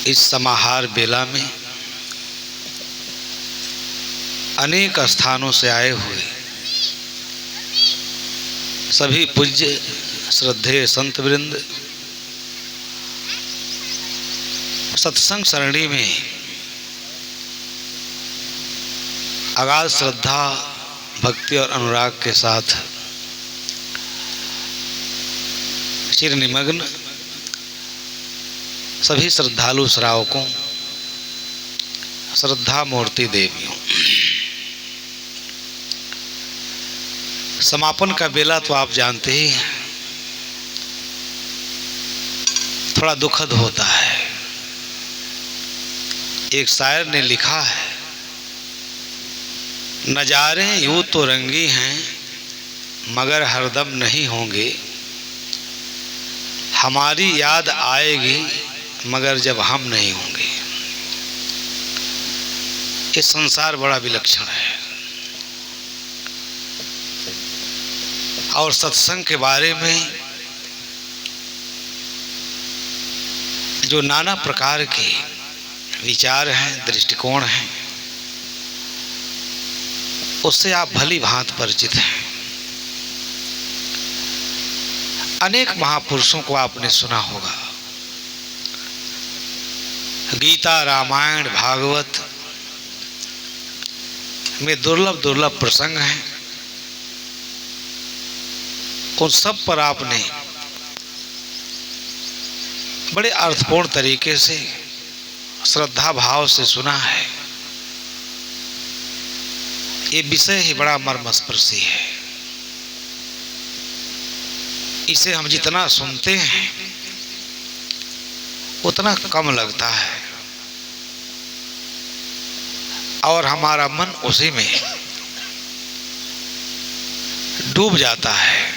इस समाहार बेला में अनेक स्थानों से आए हुए सभी पूज्य श्रद्धेय संत वृंद सत्संग सरणी में अगाध श्रद्धा, भक्ति और अनुराग के साथ चिर निमग्न सभी श्रद्धालु श्रावकों, श्रद्धा मूर्ति देवियों, समापन का बेला तो आप जानते ही हैं, थोड़ा दुखद होता है। एक शायर ने लिखा है, नजारे यूं तो रंगी हैं मगर हरदम नहीं होंगे, हमारी याद आएगी मगर जब हम नहीं होंगे। ये संसार बड़ा विलक्षण है और सत्संग के बारे में जो नाना प्रकार के विचार हैं, दृष्टिकोण हैं, उससे आप भली भांति परिचित हैं। अनेक महापुरुषों को आपने सुना होगा। गीता, रामायण, भागवत में दुर्लभ दुर्लभ प्रसंग हैं। उन सब पर आपने बड़े अर्थपूर्ण तरीके से श्रद्धा भाव से सुना है। ये विषय ही बड़ा मर्मस्पर्शी है। इसे हम जितना सुनते हैं उतना कम लगता है और हमारा मन उसी में डूब जाता है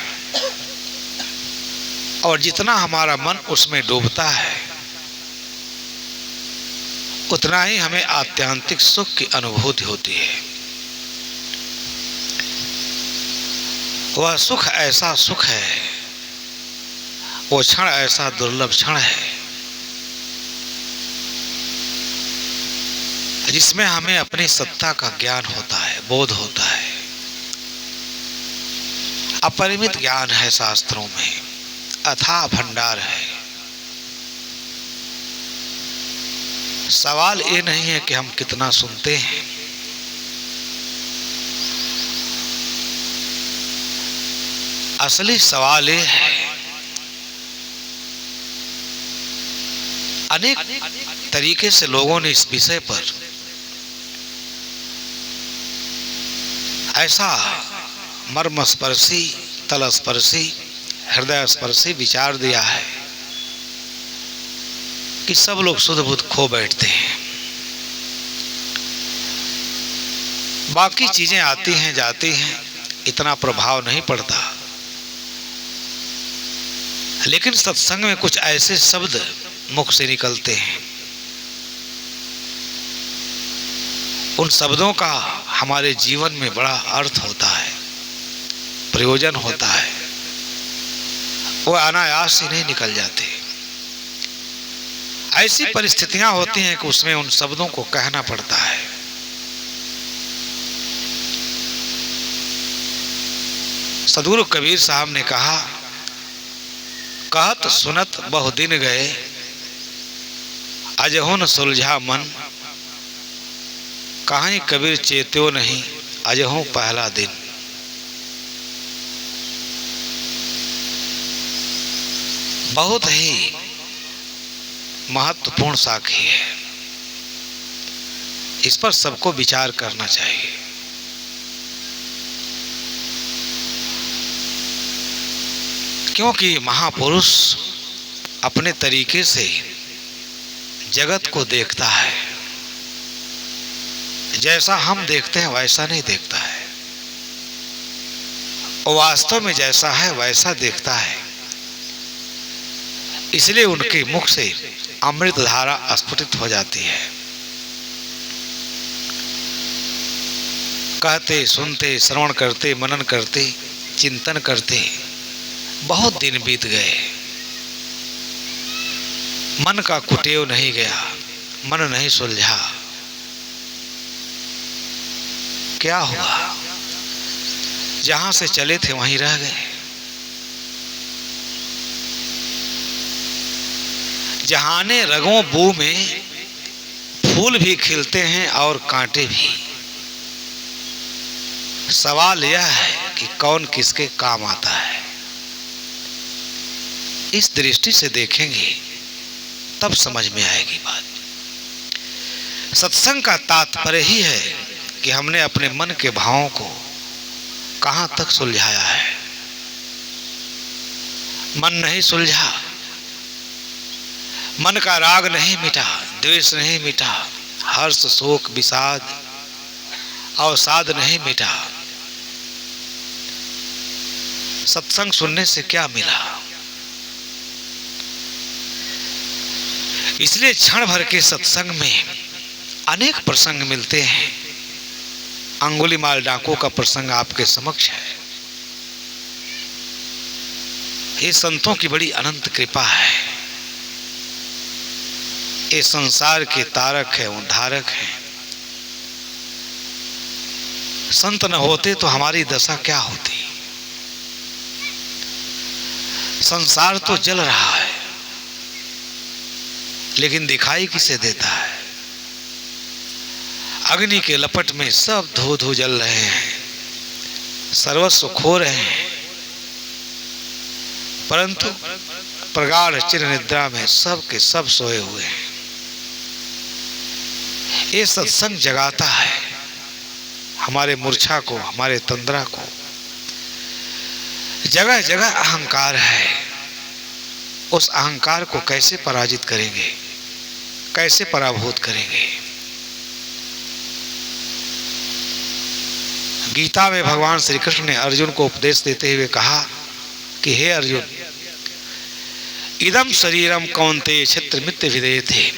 और जितना हमारा मन उसमें डूबता है उतना ही हमें आत्यांतिक सुख की अनुभूति होती है। वह सुख ऐसा सुख है, वो क्षण ऐसा दुर्लभ क्षण है जिसमें हमें अपनी सत्ता का ज्ञान होता है, बोध होता है। अपरिमित ज्ञान है शास्त्रों में, अथाह भंडार है। सवाल ये नहीं है कि हम कितना सुनते हैं, असली सवाल ये है अनेक तरीके से लोगों ने इस विषय पर ऐसा मर्मस्पर्शी, तलस्पर्शी, हृदय स्पर्शी विचार दिया है कि सब लोग सुध बुध खो बैठते हैं। बाकी चीजें आती हैं जाती हैं, इतना प्रभाव नहीं पड़ता, लेकिन सत्संग में कुछ ऐसे शब्द मुख से निकलते हैं, उन शब्दों का हमारे जीवन में बड़ा अर्थ होता है, प्रयोजन होता है। वो अनायास ही नहीं निकल जाते। ऐसी परिस्थितियां होती हैं कि उसमें उन शब्दों को कहना पड़ता है। सद्गुरु कबीर साहब ने कहा, कहत सुनत बहु दिन गए, अजहु न सुलझा मन, कहीं कबीर चेत्यो नहीं, अजहु पहला दिन। बहुत ही महत्वपूर्ण साखी है, इस पर सबको विचार करना चाहिए। क्योंकि महापुरुष अपने तरीके से जगत को देखता है, जैसा हम देखते हैं वैसा नहीं देखता है, और वास्तव में जैसा है वैसा देखता है। इसलिए उनके मुख से अमृत धारा स्फुटित हो जाती है। कहते, सुनते, श्रवण करते, मनन करते, चिंतन करते बहुत दिन बीत गए। मन का कुटेव नहीं गया, मन नहीं सुलझा। क्या हुआ? जहां से चले थे वहीं रह गए। जहाने रगों बू में फूल भी खिलते हैं और कांटे भी। सवाल यह है कि कौन किसके काम आता है। इस दृष्टि से देखेंगे तब समझ में आएगी बात। सत्संग का तात्पर्य ही है कि हमने अपने मन के भावों को कहां तक सुलझाया है। मन नहीं सुलझा, मन का राग नहीं मिटा, द्वेष नहीं मिटा, हर्ष शोक विषाद अवसाद नहीं मिटा। सत्संग सुनने से क्या मिला? इसलिए क्षण भर के सत्संग में अनेक प्रसंग मिलते हैं। अंगुलीमाल डाकू का प्रसंग आपके समक्ष है। ये संतों की बड़ी अनंत कृपा है। ये संसार के तारक है, उद्धारक है। संत न होते तो हमारी दशा क्या होती। संसार तो जल रहा है, लेकिन दिखाई किसे देता है? अग्नि के लपट में सब धू धू जल रहे हैं, सर्वस्व खो रहे हैं, परंतु प्रगाढ़ चिर निद्रा में सब के सब सोए हुए हैं। ये सत्संग जगाता है हमारे मूर्छा को, हमारे तंद्रा को। जगह जगह अहंकार है। उस अहंकार को कैसे पराजित करेंगे, कैसे पराभूत करेंगे? गीता में भगवान श्री कृष्ण ने अर्जुन को उपदेश देते हुए कहा कि हे अर्जुन, इदम शरीरम कौन्तेय क्षेत्रमित्य विधेयते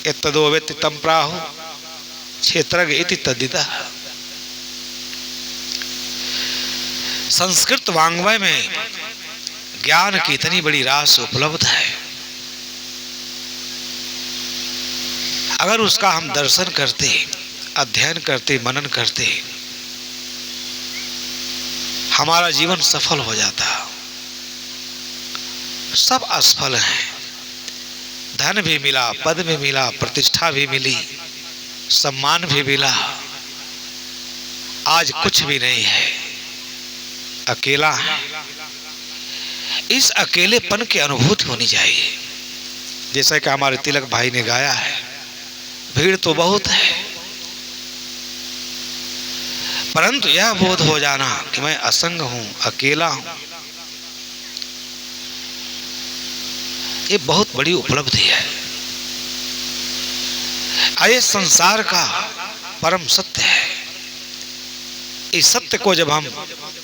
यत्तदो वेत्ति तं प्राहुः क्षेत्रज्ञ इति तद्विदः। संस्कृत वाङ्मय में ज्ञान की इतनी बड़ी राशि उपलब्ध है। अगर उसका हम दर्शन करते, अध्ययन करते, मनन करते, हमारा जीवन सफल हो जाता। सब असफल हैं। धन भी मिला, पद भी मिला, प्रतिष्ठा भी मिली, सम्मान भी मिला, आज कुछ भी नहीं है, अकेला है। इस अकेलेपन की अनुभूति होनी चाहिए। जैसा कि हमारे तिलक भाई ने गाया है, भीड़ तो बहुत है, परंतु यह बोध हो जाना कि मैं असंग हूं, अकेला हूं, ये बहुत बड़ी उपलब्धि है। ये संसार का परम सत्य है। इस सत्य को जब हम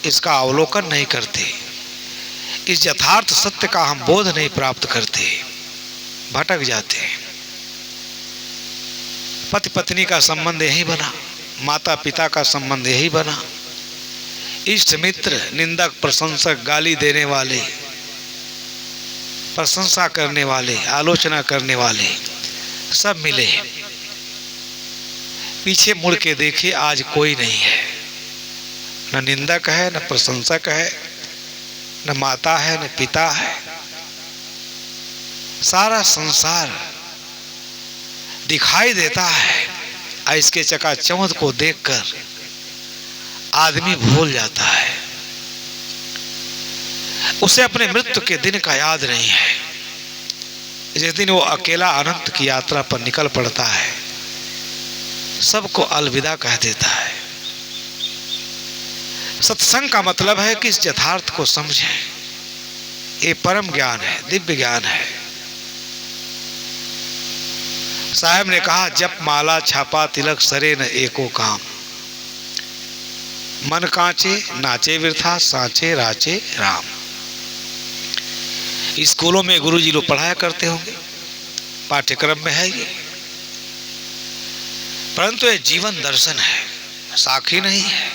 इसका अवलोकन नहीं करते, इस यथार्थ सत्य का हम बोध नहीं प्राप्त करते, भटक जाते हैं। पति पत्नी का संबंध यही बना, माता पिता का संबंध यही बना, इष्ट मित्र, निंदक, प्रशंसक, गाली देने वाले, प्रशंसा करने वाले, आलोचना करने वाले सब मिले। पीछे मुड़ के देखे, आज कोई नहीं है। न निंदक है, न प्रशंसक है, न माता है, न पिता है। सारा संसार दिखाई देता है। इसके चकाचौंध को देखकर आदमी भूल जाता है। उसे अपने मृत्यु के दिन का याद नहीं है। जिस दिन वो अकेला अनंत की यात्रा पर निकल पड़ता है, सबको अलविदा कह देता है। सत्संग का मतलब है कि इस यथार्थ को समझें। ये परम ज्ञान है, दिव्य ज्ञान है। साहब ने कहा, जप माला छापा तिलक सरे न एको काम, मन कांचे नाचे वृथा सांचे राचे राम। स्कूलों में गुरुजी लोग पढ़ाया करते होंगे, पाठ्यक्रम में है ये, परंतु ये जीवन दर्शन है, साखी नहीं है।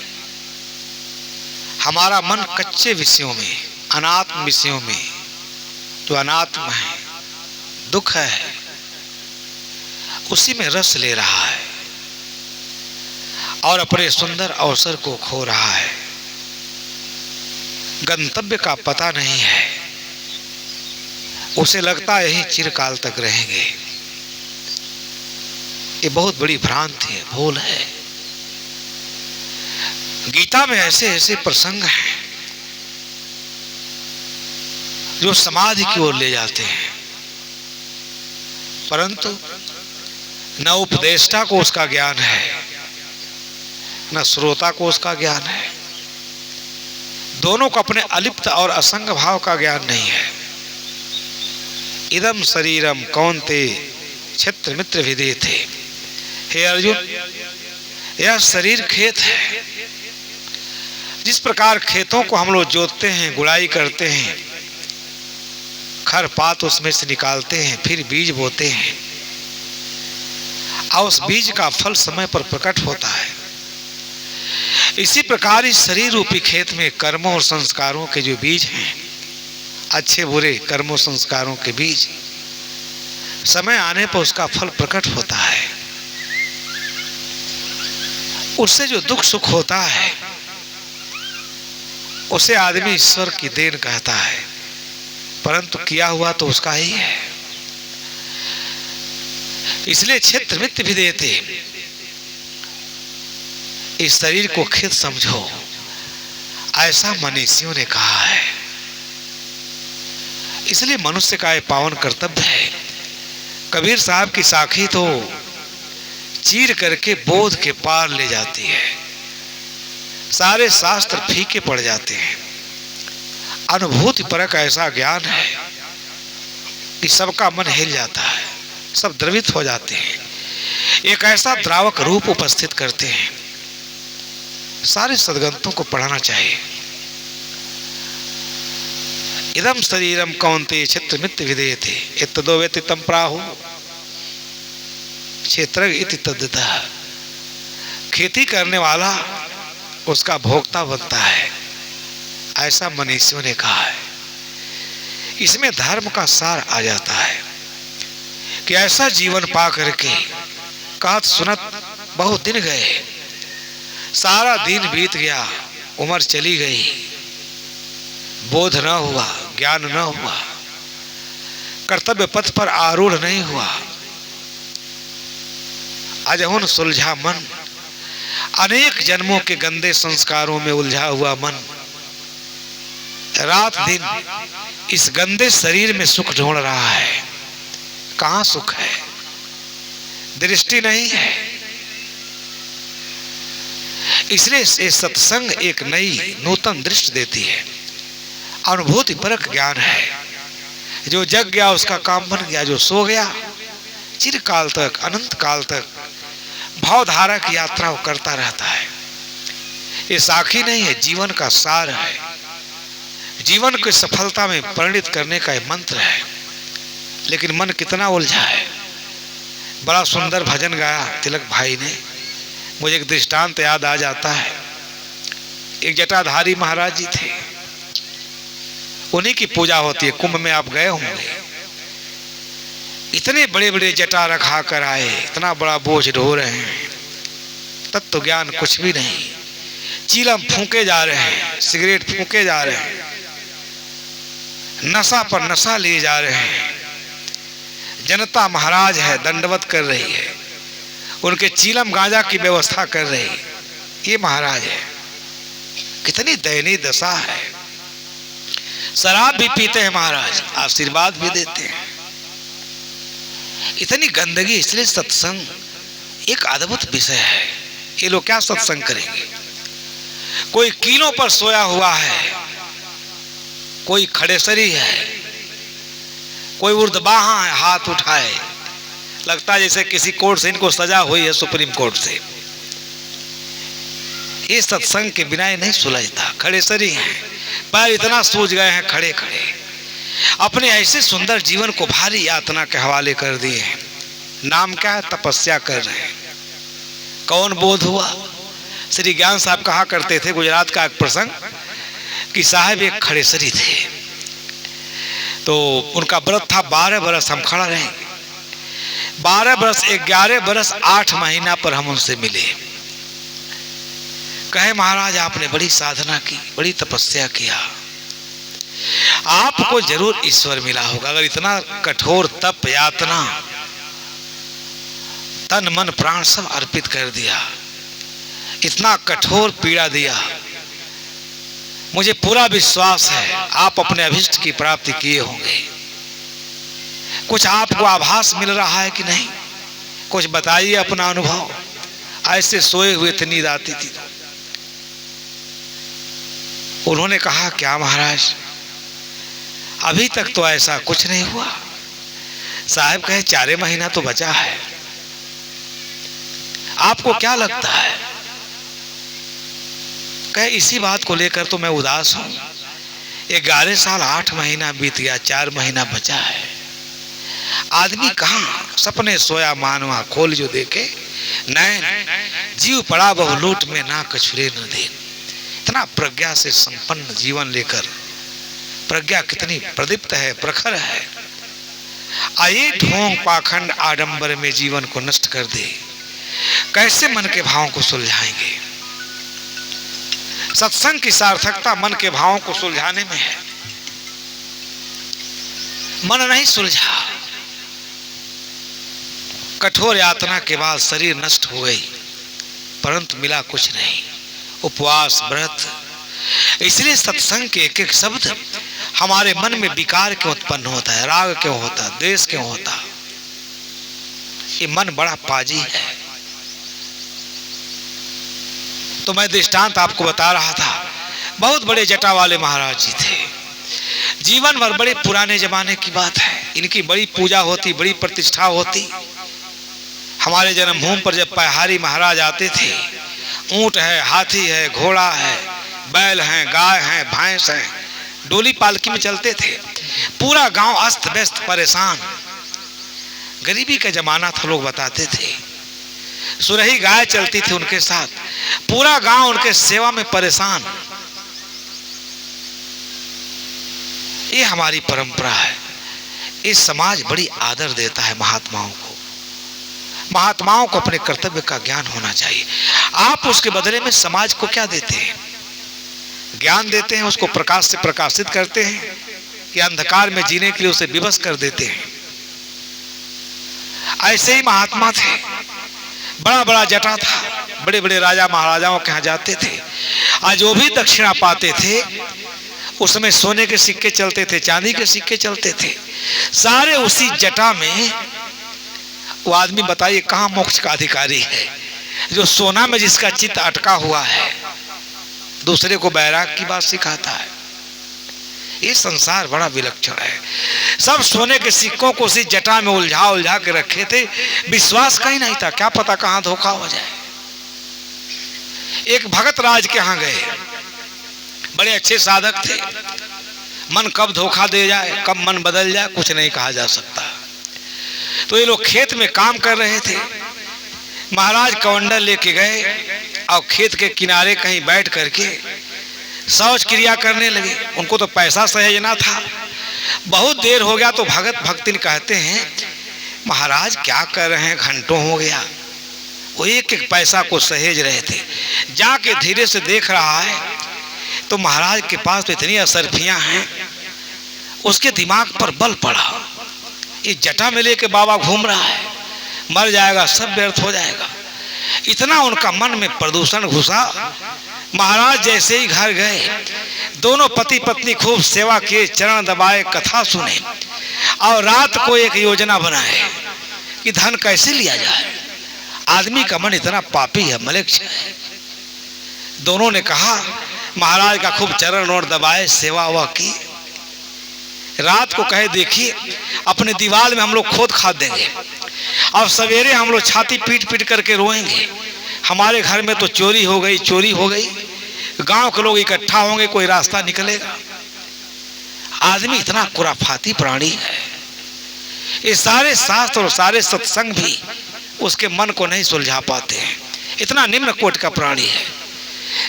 हमारा मन कच्चे विषयों में, अनात्म विषयों में, जो अनात्म है, दुख है, उसी में रस ले रहा है और अपने सुंदर अवसर को खो रहा है। गंतव्य का पता नहीं है, उसे लगता है यही चिरकाल तक रहेंगे। ये बहुत बड़ी भ्रांति है, भूल है। गीता में ऐसे ऐसे प्रसंग हैं जो समाधि की ओर ले जाते हैं, परंतु न उपदेष्टा को उसका ज्ञान है, न श्रोता को उसका ज्ञान है। दोनों को अपने अलिप्त और असंग भाव का ज्ञान नहीं है। इदम शरीरम कौन्तेय क्षेत्र मित्र विदेथे। हे अर्जुन, यह शरीर खेत है। जिस प्रकार खेतों को हम लोग जोतते हैं, गुड़ाई करते हैं, खर पात उसमें से निकालते हैं, फिर बीज बोते हैं और उस बीज का फल समय पर प्रकट होता है, इसी प्रकार इस शरीर रूपी खेत में कर्मों और संस्कारों के जो बीज हैं, अच्छे बुरे कर्मों संस्कारों के बीज, समय आने पर उसका फल प्रकट होता है। उससे जो दुख सुख होता है उसे आदमी ईश्वर की देन कहता है, परंतु किया हुआ तो उसका ही है। इसलिए क्षेत्र मित्र भी देते, इस शरीर को खेत समझो, ऐसा मनीषियों ने कहा है। इसलिए मनुष्य का यह पावन कर्तव्य है। कबीर साहब की साखी तो चीर करके बोध के पार ले जाती है। सारे शास्त्र फीके पड़ जाते हैं। अनुभूति परक ऐसा ज्ञान है कि सबका मन हिल जाता है, सब द्रवित हो जाते हैं। एक ऐसा द्रावक रूप उपस्थित करते हैं, सारे सद्ग्रंथों को पढ़ाना चाहिए। इदम शरीरम कौन्तेय क्षेत्र मित्र विदेयते इत्तदो वेति तम प्राहु क्षेत्र इति तद्दतः। खेती करने वाला उसका भोक्ता बनता है, ऐसा मनीषियों ने कहा है। इसमें धर्म का सार आ जाता है कि ऐसा जीवन पा करके कहत सुनत बहुत दिन गए, सारा दिन बीत गया, उम्र चली गई, बोध न हुआ, ज्ञान न हुआ, कर्तव्य पथ पर आरूढ़ नहीं हुआ, अजहुन सुलझा मन, अनेक जन्मों के गंदे संस्कारों में उलझा हुआ मन रात दिन इस गंदे शरीर में सुख ढूंढ रहा है। कहां सुख है? दृष्टि नहीं है। इसलिए ये सत्संग एक नई नूतन दृष्टि देती है। अनुभूति परक ज्ञान है। जो जग गया उसका काम बन गया, जो सो गया चिरकाल तक, अनंत काल तक भावधारा की यात्रा वो करता रहता है। ये साखी नहीं है, जीवन का सार है। जीवन को सफलता में परिणित करने का ये मंत्र है। लेकिन मन कितना उलझा है। बड़ा सुंदर भजन गाया तिलक भाई ने। मुझे एक दृष्टांत याद आ जाता है। एक जटाधारी महाराज जी थे, उन्हीं की पूजा होती है। कुंभ में आप गए होंगे। इतने बड़े बड़े जटा रखा कर आए, इतना बड़ा बोझ ढो रहे हैं, तत्व ज्ञान कुछ भी नहीं। चीलम फूके जा रहे हैं, सिगरेट फूके जा रहे हैं, नशा पर नशा लिए जा रहे हैं। जनता महाराज है, दंडवत कर रही है, उनके चीलम गांजा की व्यवस्था कर रही है। ये महाराज है। कितनी दयनीय दशा है। शराब भी पीते हैं महाराज, आशीर्वाद भी देते हैं। इतनी गंदगी। इसलिए सत्संग एक अद्भुत विषय है। ये लोग क्या सत्संग करेंगे? कोई कीलों पर सोया हुआ है, कोई खड़ेसरी है, कोई उर्दबाहा है, हाथ उठाए, लगता है जैसे किसी कोर्ट से इनको सजा हुई है, सुप्रीम कोर्ट से। ये सत्संग के बिना नहीं सुलझता। खड़ेसरी हैं, पैर इतना सूज गए हैं खड़े खड़े। अपने ऐसे सुंदर जीवन को भारी यातना के हवाले कर दिए हैं। नाम क्या है? तपस्या कर रहे हैं। कौन बोध हुआ? श्री ज्ञान साहब कहा करते थे, गुजरात का एक प्रसंग, कि साहब एक खड़ेसरी थे, तो उनका व्रत था 12 बरस हम खड़ा रहेंगे। 12 बरस 11 बरस 8 महीना पर हम उनसे मिले। कहे महाराज आपने बड़ी साधना की, बड़ी तपस्या किया, आपको जरूर ईश्वर मिला होगा। अगर इतना कठोर तप यातना तन मन प्राण सब अर्पित कर दिया, इतना कठोर पीड़ा दिया, मुझे पूरा विश्वास है आप अपने अभिष्ट की प्राप्ति किए होंगे। कुछ आपको आभास मिल रहा है कि नहीं? कुछ बताइए अपना अनुभव। ऐसे सोए हुए थे, नींद आती थी। उन्होंने कहा क्या महाराज अभी तक तो ऐसा कुछ नहीं हुआ। साहब कहे 4 महीना तो बचा है, आपको क्या लगता है? कहे इसी बात को लेकर तो मैं उदास हूं। 11 साल 8 महीना बीत गया, 4 महीना बचा है। आदमी कहां सपने सोया मानवा खोल जो देखे, नैन जीव पड़ा बहु लूट में ना कछुरे न दे। इतना प्रज्ञा से संपन्न जीवन लेकर, प्रज्ञा कितनी प्रदीप्त है, प्रखर है। आये ढोंग पाखंड आडंबर में जीवन को नष्ट कर दे, कैसे मन के भावों को सुलझाएंगे? सत्संग की सार्थकता मन के भावों को सुलझाने में है। मन नहीं सुलझा, कठोर यातना के बाद शरीर नष्ट हो गई, परंतु मिला कुछ नहीं। उपवास व्रत, इसलिए सत्संग के एक एक शब्द हमारे मन में विकार क्यों उत्पन्न होता है, राग क्यों होता है, द्वेष क्यों होता? ये मन बड़ा पाजी है। तो मैं दृष्टांत आपको बता रहा था। बहुत बड़े जटा वाले महाराज जी थे, जीवन भर, बड़े पुराने जमाने की बात है। इनकी बड़ी पूजा होती, बड़ी प्रतिष्ठा होती। हमारे जन्मभूमि पर जब पहाड़ी महाराज आते थे, ऊंट है, हाथी है, घोड़ा है, बैल हैं, गाय हैं, भैंस हैं, डोली पालकी में चलते थे। पूरा गांव अस्त व्यस्त परेशान। गरीबी का जमाना था, लोग बताते थे। सुरही गाय चलती थी उनके साथ, पूरा गांव उनके सेवा में परेशान। ये हमारी परंपरा है। इस समाज बड़ी आदर देता है महात्माओं को। महात्माओं को अपने कर्तव्य का ज्ञान होना चाहिए। आप उसके बदले में समाज को क्या देते हैं? ज्ञान देते हैं, उसको प्रकाश से प्रकाशित करते हैं, कि अंधकार में जीने के लिए उसे विवश कर देते हैं। ऐसे ही महात्मा थे, बड़ा बड़ा जटा था, बड़े बड़े राजा महाराजाओं के यहाँ जाते थे। आज जो भी दक्षिणा पाते थे उसमें सोने के सिक्के चलते थे, चांदी के सिक्के चलते थे, सारे उसी जटा में। वो आदमी बताइए कहाँ मोक्ष का अधिकारी है, जो सोना में जिसका चित्त अटका हुआ है, दूसरे को बैराग की बात सिखाता है। ये संसार बड़ा विलक्षण है। सब सोने के सिक्कों को उसी जटा में उलझा उलझा के रखे थे, विश्वास कहीं नहीं था, क्या पता कहां धोखा हो जाए। एक भगत राज के यहां गए, बड़े अच्छे साधक थे। मन कब धोखा दे जाए, कब मन बदल जाए, कुछ नहीं कहा जा सकता। तो ये लोग खेत में काम कर रहे थे। महाराज कमंडल लेके गए और खेत के किनारे कहीं बैठ करके शौच क्रिया करने लगे। उनको तो पैसा सहेजना था। बहुत देर हो गया तो भगत भक्तिन कहते हैं महाराज क्या कर रहे हैं, घंटों हो गया। वो एक एक पैसा को सहेज रहे थे। जाके धीरे से देख रहा है तो महाराज के पास तो इतनी असरफियां हैं। उसके दिमाग पर बल पड़ा, ये जटा में लेके बाबा घूम रहा है, मर जाएगा, सब व्यर्थ हो जाएगा। इतना उनका मन में प्रदूषण घुसा। महाराज जैसे ही घर गए, दोनों पति पत्नी खूब सेवा किए, चरण दबाए, कथा सुने और रात को एक योजना बनाए कि धन कैसे लिया जाए। आदमी का मन इतना पापी है, मलेच्छ है। दोनों ने कहा महाराज का खूब चरण और दबाए, सेवा हुआ की। रात को कहे देखिए अपने दीवार में हम लोग खोद खाद देंगे और सवेरे हम लोग छाती पीट पीट करके रोएंगे, हमारे घर में तो चोरी हो गई, चोरी हो गई। गांव के लोग इकट्ठा होंगे, कोई रास्ता निकलेगा। आदमी इतना खुराफाती प्राणी है। ये सारे शास्त्र और सारे सत्संग भी उसके मन को नहीं सुलझा पाते हैं। इतना निम्न कोट का प्राणी है।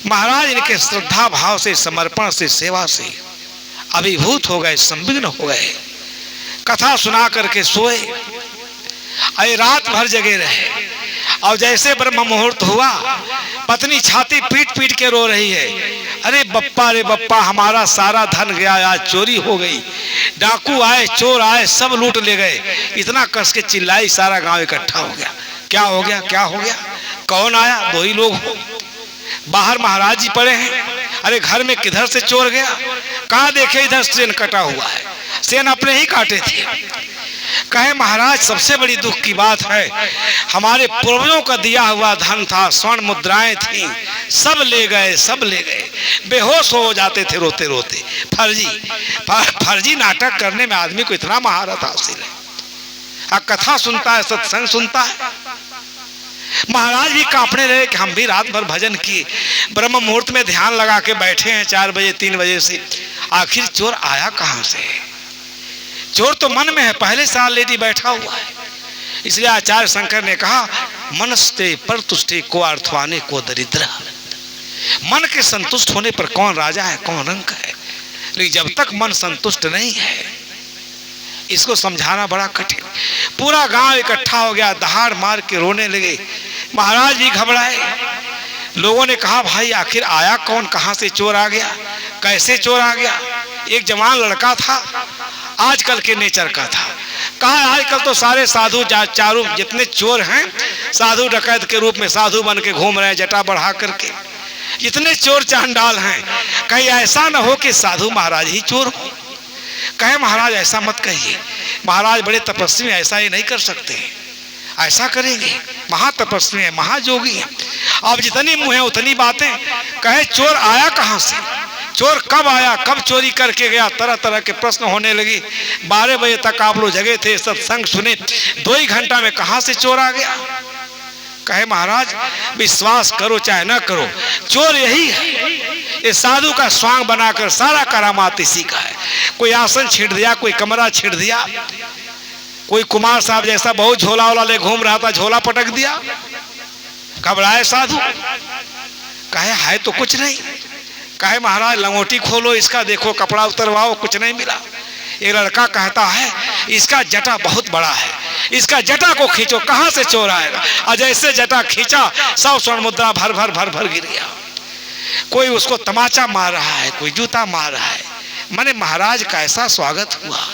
महाराज इनके श्रद्धा भाव से, समर्पण से, सेवा से अभिभूत हो गए, संविघ्न हो गए। कथा सुना करके सोए, अरे रात भर जगे रहे। और जैसे ब्रह्म मुहूर्त हुआ, पत्नी छाती पीट पीट के रो रही है, अरे बप्पा हमारा सारा धन गया, आज चोरी हो गई, डाकू आए, चोर आए, सब लूट ले गए। इतना कस के चिल्लाई, सारा गांव इकट्ठा हो गया। क्या हो गया, क्या हो गया? कौन आया? 2 ही लोग हो। बाहर महाराज जी पड़े हैं। अरे घर में किधर से चोर गया? कहाँ देखे, इधर सेन कटा हुआ है, सेन अपने ही काटे थे। कहे महाराज सबसे बड़ी दुख की बात है, हमारे पूर्वजों का दिया हुआ धन था, स्वर्ण मुद्राएं थी, सब ले गए, सब ले गए। बेहोश हो जाते थे रोते रोते। फर्जी नाटक करने में आदमी को इतना महारत हासिल है। कथा सुनता है, सत्संग सुनता है। महाराज भी कांपने रहे कि हम भी रात भर भजन किए, ब्रह्म मुहूर्त में ध्यान लगा के बैठे हैं 4 बजे 3 बजे से, आखिर चोर आया कहां से? चोर तो मन में है, पहले से ऑलरेडी बैठा हुआ है। इसलिए आचार्य शंकर ने कहा, मनस्ते पर तुष्टि को अर्थवाने को दरिद्र। मन के संतुष्ट होने पर कौन राजा है, कौन रंक है, लेकिन जब तक मन संतुष्ट नहीं है, इसको समझाना बड़ा कठिन। पूरा गांव इकट्ठा हो गया, दहाड़ मार के रोने लगे। महाराज भी घबराए। लोगों ने कहा, भाई आखिर आया कौन, कहां से चोर आ गया, कैसे चोर आ गया? एक जवान लड़का था, आजकल के नेचर का था। कहा आजकल तो सारे साधु चारों जितने चोर हैं, साधु डकैत के रूप में साधु बन के घूम रहे हैं, जटा बढ़ा करके। इतने चोर चांडाल हैं, कहीं ऐसा न हो कि साधु महाराज ही चोर हो। कहे महाराज ऐसा मत कहिए, महाराज बड़े तपस्वी, ऐसा ही नहीं कर सकते, ऐसा करेंगे, महातपस्वी है, महायोगी है। अब जितनी मुँह है उतनी बातें। कहे चोर आया कहाँ से, चोर कब आया, कब चोरी करके गया? तरह तरह के प्रश्न होने लगे। 12 बजे तक आप लोग जगे थे, सत्संग सुने, 2 ही घंटा में कहाँ से चोर आ गया? कहे महाराज विश्वास करो चाहे ना करो, चोर यही है। ये साधु का स्वांग बनाकर सारा करामात इसी का है। कोई आसन छींट दिया, कोई कमरा छींट दिया, कोई कुमार साहब जैसा बहुत झोला वाला ले घूम रहा था, झोला पटक दिया। घबराए साधु। कहे है तो कुछ नहीं। कहे महाराज लंगोटी खोलो, इसका देखो, कपड़ा उतरवाओ, कुछ नहीं मिला। एक लड़का कहता है इसका जटा बहुत बड़ा है, इसका जटा को खींचो, कहां से चोर आएगा? और जैसे जटा खींचा, 100 स्वर्ण मुद्रा भर भर भर भर गिर गया। कोई उसको तमाचा मार रहा है, कोई जूता मार रहा है। माने महाराज का ऐसा स्वागत हुआ।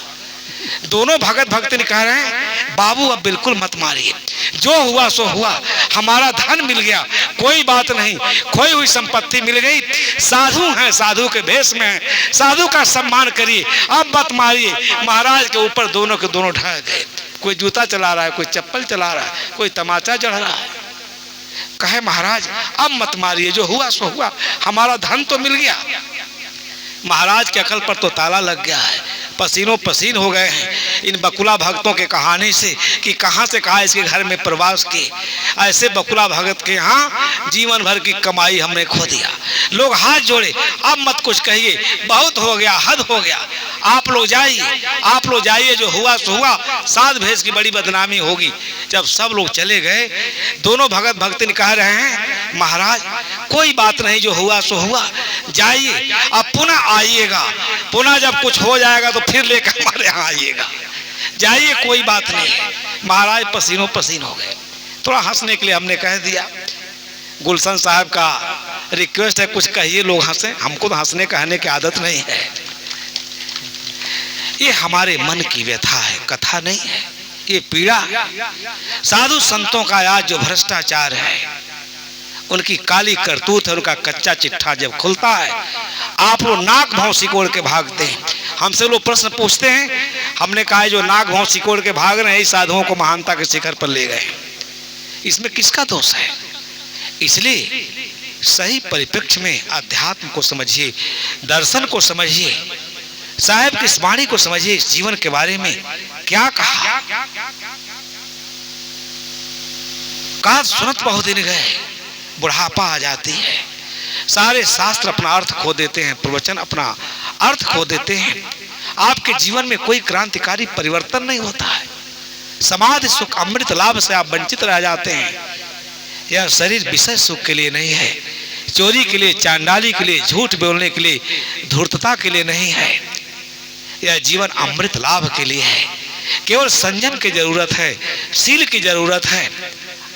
दोनों भगत भक्ति कह रहे हैं, बाबू अब बिल्कुल मत मारिए, जो हुआ सो हुआ, हमारा धन मिल गया, कोई बात नहीं, खोई हुई संपत्ति मिल गई, साधु हैं, साधु के भेष में हैं, साधु का सम्मान करिए, अब मत मारिए। महाराज के ऊपर दोनों के दोनों ढह गए। कोई जूता चला रहा है, कोई चप्पल चला रहा है, कोई तमाचा चढ़ रहा है। कहे महाराज अब मत मारिए, जो हुआ सो हुआ, हमारा धन तो मिल गया। महाराज के अकल पर तो ताला लग गया है, पसीनों पसीन हो गए हैं इन बकुला भक्तों के कहानी से कि कहां से कहा इसके घर में प्रवास किए। ऐसे बकुला भगत के यहाँ जीवन भर की कमाई हमने खो दिया। लोग हाथ जोड़े, अब मत कुछ कहिए, बहुत हो गया, हद हो गया, आप लोग जाइए, आप लोग जाइए, जो हुआ सो हुआ, साध भेष की बड़ी बदनामी होगी। जब सब लोग चले गए, दोनों भगत भक्तिन कह रहे हैं महाराज कोई बात नहीं, जो हुआ सो हुआ, जाइए, अब पुनः आइएगा, पुनः जब कुछ हो जाएगा तो फिर लेकर हमारे यहाँ आइएगा, जाइए, कोई बात नहीं। महाराज पसीनों पसीन हो गए। थोड़ा हंसने के लिए हमने कह दिया, गुलशन साहब का रिक्वेस्ट है कुछ कहिए, लोग हंसे, हमको तो हंसने कहने की आदत नहीं है। ये हमारे मन की व्यथा है, कथा नहीं है, ये पीड़ा। साधु संतों का आज जो भ्रष्टाचार है, उनकी काली करतूत है, उनका कच्चा चिट्ठा जब खुलता है, आप लोग नाक भाव सिकोड़ के भागते हैं। हमसे लोग प्रश्न पूछते हैं, हमने कहा जो नाक भाव सिकोड़ के भाग रहे हैं, इस साधुओं को महानता के शिखर पर ले गए, इसमें किसका दोष है? इसलिए सही परिप्रेक्ष्य में अध्यात्म को समझिए, दर्शन को समझिए, साहेब की इस वाणी को समझिए, इस जीवन के बारे में क्या कहा। कहा सुनत बहुत दिन गए, बुढ़ापा आ जाती है, सारे शास्त्र अपना अर्थ खो देते हैं, प्रवचन अपना अर्थ खो देते हैं, आपके जीवन में कोई क्रांतिकारी परिवर्तन नहीं होता है, समाधि सुख अमृत लाभ से आप वंचित रह जाते हैं। यह शरीर विषय सुख के लिए नहीं है, चोरी के लिए, चांडाली के लिए, झूठ बोलने के लिए, धूर्तता के लिए नहीं है, यह जीवन अमृत लाभ के लिए है। केवल संयम की जरूरत है, शील की जरूरत है।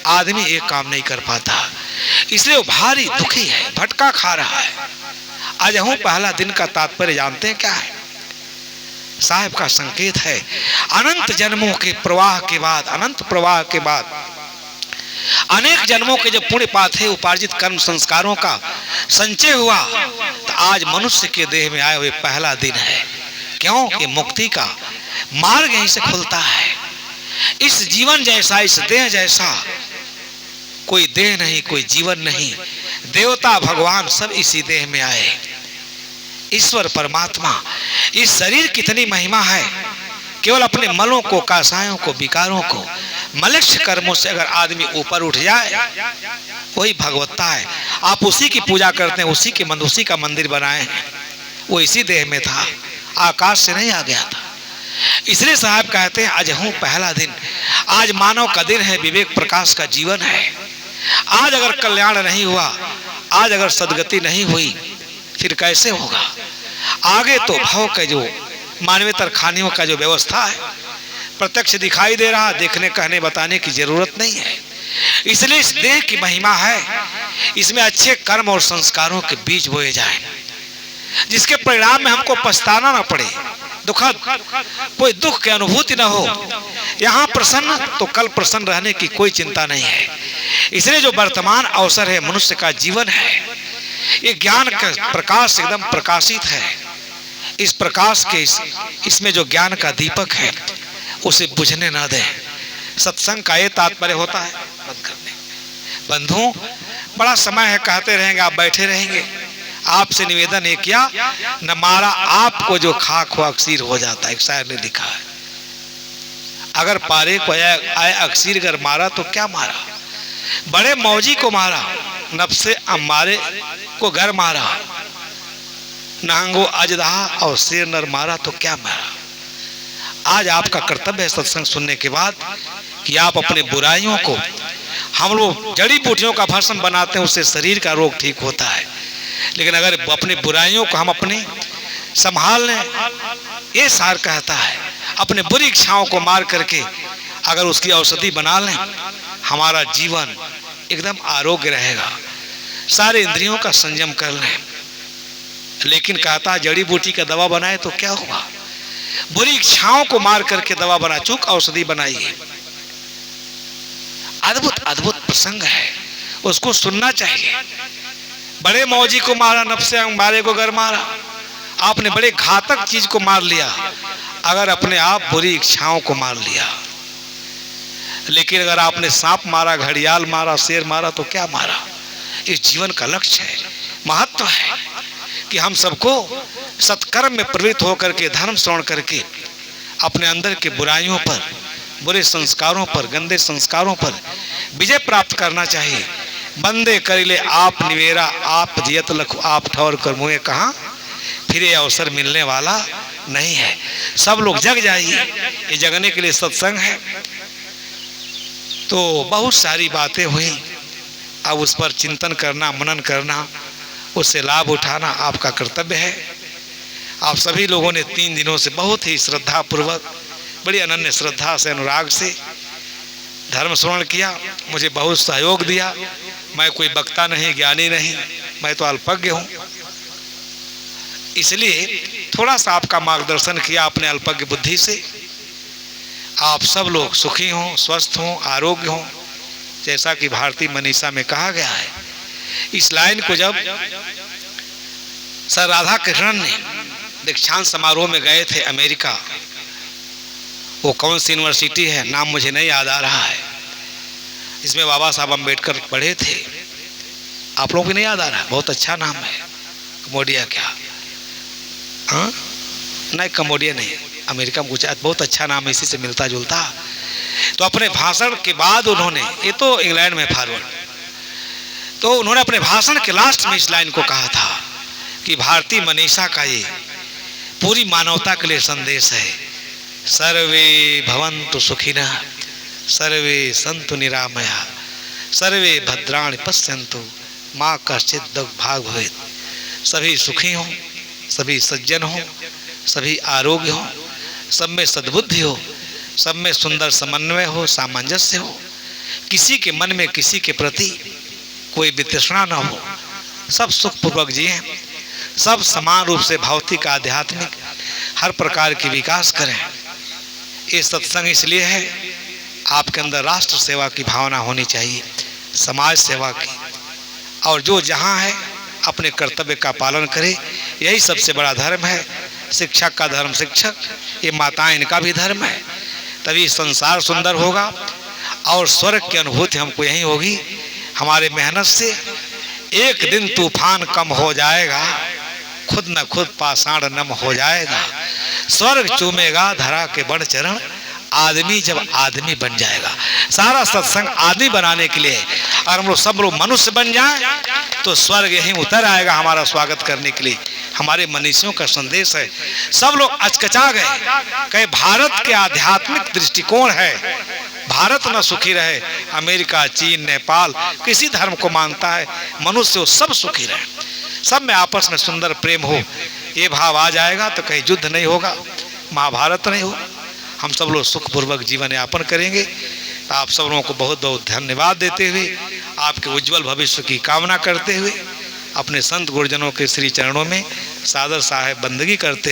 आदमी एक काम नहीं कर पाता, इसलिए वो भारी दुखी है, भटका खा रहा है। आज हूं पहला दिन का तात्पर्य जानते हैं क्या है? साहिब का संकेत है। अनंत जन्मों के प्रवाह के बाद, अनंत प्रवाह के बाद, अनेक जन्मों के जब पुण्य पाथे उपार्जित कर्म संस्कारों का संचय हुआ, तो आज मनुष्य के देह में आए हुए पहला दिन है। क्यों? कि मुक्ति का मार्ग यहीं से खुलता है। इस जीवन जैसा, इस देह जैसा कोई देह नहीं, कोई जीवन नहीं। देवता भगवान सब इसी देह में आए। ईश्वर परमात्मा, इस शरीर कितनी महिमा है। केवल अपने मलों को, कासायों को, विकारों को, मलेच्छ कर्मों से अगर आदमी ऊपर उठ जाए, वही भगवत्ता है। आप उसी की पूजा करते हैं, उसी का मंदिर बनाए हैं। वो इसी देह में था, आकाश से नहीं आ गया था। इसलिए साहब कहते हैं आज हूं पहला दिन। आज मानव का दिन है, विवेक प्रकाश का जीवन है। आज अगर कल्याण नहीं हुआ, आज अगर सदगति नहीं हुई, फिर कैसे होगा? आगे तो भाव का जो मानवेतर खानियों का जो व्यवस्था है प्रत्यक्ष दिखाई दे रहा, देखने कहने बताने की जरूरत नहीं है। इसलिए इस देह की महिमा है, इसमें अच्छे कर्म और संस्कारों के बीज बोए जाए, जिसके परिणाम में हमको पछताना ना पड़े, दुखद कोई दुख की अनुभूति ना हो। यहाँ प्रसन्न तो कल प्रसन्न रहने की कोई चिंता नहीं है। इसलिए जो वर्तमान अवसर है, मनुष्य का जीवन है, ये ज्ञान का प्रकाश एकदम प्रकाशित है। इस प्रकाश के इसमें जो ज्ञान का दीपक है, उसे बुझने ना दें। सत्संग का ये तात्पर्य होता है बंद करने। बंधु, बड़ा समय है, कहते रहेंगे, आप बैठे रहेंगे। आपसे निवेदन है किया न मारा आपको जो खाक हो अक्सीर हो जाता है। एक शायर ने लिखा है, अगर पारे को आए अक्सीर अगर मारा तो क्या मारा? बड़े मौजी को मारा, नफ्से अम्मारे को घर मारा, नहंगो अजदहा और शेर नर मारा तो क्या मारा? आज आपका कर्तव्य है सत्संग सुनने के बाद कि आप अपने बुराइयों को, हम लोग जड़ी बूटियों का भस्म बनाते हैं, उससे शरीर का रोग ठीक होता है, लेकिन अगर अपने बुराइयों को हम अपने संभाल लें, ये सार कहता है, अपने बुरी इच्छाओं को मार करके अगर उसकी औषधि बना लें, हमारा जीवन एकदम आरोग्य रहेगा। सारे इंद्रियों का संयम कर लें। लेकिन कहता है जड़ी बूटी का दवा बनाए तो क्या हुआ? बुरी इच्छाओं को मार करके दवा बना, चूक औषधि बनाइए। अद्भुत अद्भुत प्रसंग है, उसको सुनना चाहिए। बड़े मौजी को मारा, नफ्से मारे को घर मारा। आपने बड़े घातक चीज को मार लिया, अगर अपने आप बुरी इच्छाओं को मार लिया। लेकिन अगर आपने सांप मारा, घड़ियाल मारा, शेर मारा तो क्या मारा? इस जीवन का लक्ष्य है, महत्व है कि हम सबको सत्कर्म में प्रवृत्त होकर के, धर्म श्रवण करके अपने अंदर के बुराइयों पर, बुरे संस्कारों पर, गंदे संस्कारों पर विजय प्राप्त करना चाहिए। बंदे करिले आप निवेरा, आप जियत लखु आप ठौर कर मुँह कहाँ, फिर ये अवसर मिलने वाला नहीं है। सब लोग जग जाइए, ये जगने के लिए सत्संग है। तो बहुत सारी बातें हुई, अब उस पर चिंतन करना, मनन करना, उससे लाभ उठाना आपका कर्तव्य है। आप सभी लोगों ने 3 दिनों से बहुत ही श्रद्धा पूर्वक, बड़ी अनन्य श्रद्धा से, अनुराग से धर्म श्रवण किया, मुझे बहुत सहयोग दिया। मैं कोई वक्ता नहीं, ज्ञानी नहीं, मैं तो अल्पज्ञ हूँ। इसलिए थोड़ा सा आपका मार्गदर्शन किया अपने अल्पज्ञ बुद्धि से। आप सब लोग सुखी हों, स्वस्थ हों, आरोग्य हों, जैसा कि भारती मनीषा में कहा गया है। इस लाइन को जब सर राधा कृष्णन ने दीक्षांत समारोह में गए थे अमेरिका, वो कौन सी यूनिवर्सिटी है, नाम मुझे नहीं याद आ रहा है, इसमें बाबा साहब अम्बेडकर पढ़े थे। आप लोगों को नहीं याद आ रहा? बहुत अच्छा नाम है, कमोडिया क्या? हाँ नहीं, कमोडिया नहीं, अमेरिका में कुछ बहुत अच्छा नाम है, इसी से मिलता जुलता। तो अपने भाषण के बाद उन्होंने, ये तो इंग्लैंड में फॉरवर्ड, तो उन्होंने अपने भाषण के लास्ट में इस लाइन को कहा था कि भारती मनीषा का ये पूरी मानवता के लिए संदेश है। सर्वे भवन्तु सुखिनः, सर्वे सन्तु निरामया, सर्वे भद्राणि पश्यन्तु माँ कश्चित् दुर्भाग् भवेत्। सभी सुखी हों, सभी सज्जन हों, सभी आरोग्य हों, सब में सद्बुद्धि हो, सब में सुंदर समन्वय हो, सामंजस्य हो, किसी के मन में किसी के प्रति कोई वितृष्णा न हो, सब सुखपूर्वक जिए, सब समान रूप से भौतिक आध्यात्मिक हर प्रकार की विकास करें। ये सत्संग इसलिए है, आपके अंदर राष्ट्र सेवा की भावना होनी चाहिए, समाज सेवा की, और जो जहाँ है अपने कर्तव्य का पालन करे, यही सबसे बड़ा धर्म है। शिक्षक का धर्म शिक्षक, ये माताएं इनका भी धर्म है। तभी संसार सुंदर होगा और स्वर्ग की अनुभूति हमको यही होगी। हमारे मेहनत से एक दिन तूफान कम हो जाएगा, खुद न खुद पाषाण नम हो जाएगा, स्वर्ग चूमेगा धरा के बड़ चरण, आदमी जब आदमी बन जाएगा। सारा सत्संग आदमी बनाने के लिए, और हम लोग सब लोग मनुष्य बन जाएं तो स्वर्ग यहीं उतर आएगा हमारा स्वागत करने के लिए। हमारे मनीषियों का संदेश है। सब लोग अचकचा गए, कहे भारत के आध्यात्मिक दृष्टिकोण है, भारत न सुखी रहे, अमेरिका, चीन, नेपाल किसी धर्म को मानता है, मनुष्य सब सुखी रहे, सब में आपस में सुंदर प्रेम हो, ये भाव आ जाएगा तो कहीं युद्ध नहीं होगा, महाभारत नहीं होगा, हम सब लोग सुखपूर्वक जीवन यापन करेंगे। आप सब लोगों को बहुत बहुत धन्यवाद देते हुए, आपके उज्जवल भविष्य की कामना करते हुए, अपने संत गुरुजनों के श्री चरणों में सादर साहेब बंदगी करते